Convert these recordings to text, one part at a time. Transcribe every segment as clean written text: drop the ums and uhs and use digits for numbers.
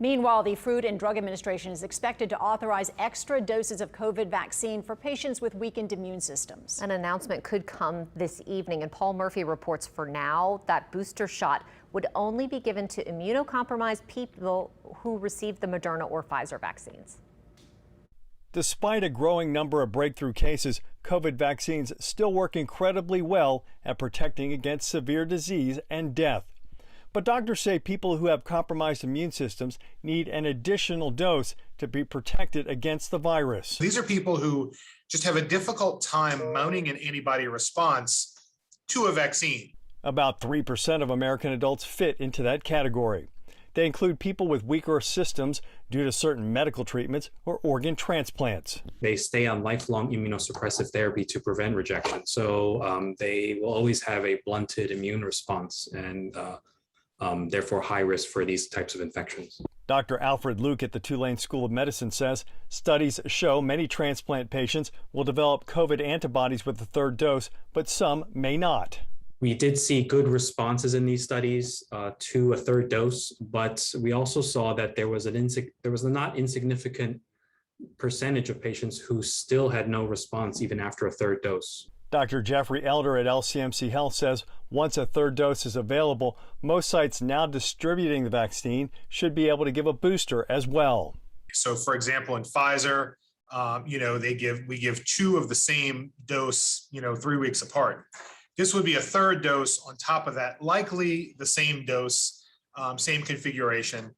Meanwhile, the Food and Drug Administration is expected to authorize extra doses of COVID vaccine for patients with weakened immune systems. An announcement could come this evening, and Paul Murphy reports for now that booster shot would only be given to immunocompromised people who received the Moderna or Pfizer vaccines. Despite a growing number of breakthrough cases, COVID vaccines still work incredibly well at protecting against severe disease and death. But doctors say people who have compromised immune systems need an additional dose to be protected against the virus. These are people who just have a difficult time mounting an antibody response to a vaccine. About 3% of American adults fit into that category. They include people with weaker systems due to certain medical treatments or organ transplants. They stay on lifelong immunosuppressive therapy to prevent rejection. So they will always have a blunted immune response and therefore high risk for these types of infections. Dr. Alfred Luke at the Tulane School of Medicine says studies show many transplant patients will develop COVID antibodies with the third dose, but some may not. We did see good responses in these studies to a third dose, but we also saw that there was a not insignificant percentage of patients who still had no response even after a third dose. Dr. Jeffrey Elder at LCMC Health says once a third dose is available, most sites now distributing the vaccine should be able to give a booster as well. So, for example, in Pfizer, we give two of the same dose, 3 weeks apart. This would be a third dose on top of that, likely the same dose, same configuration,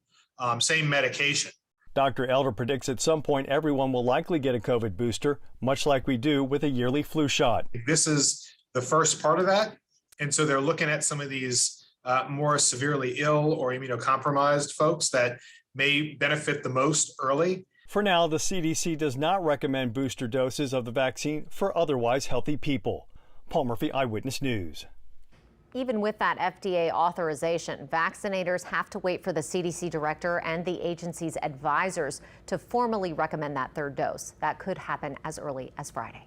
same medication. Dr. Elder predicts at some point everyone will likely get a COVID booster, much like we do with a yearly flu shot. This is the first part of that. And so they're looking at some of these more severely ill or immunocompromised folks that may benefit the most early. For now, the CDC does not recommend booster doses of the vaccine for otherwise healthy people. Paul Murphy, Eyewitness News. Even with that FDA authorization, vaccinators have to wait for the CDC director and the agency's advisors to formally recommend that third dose. That could happen as early as Friday.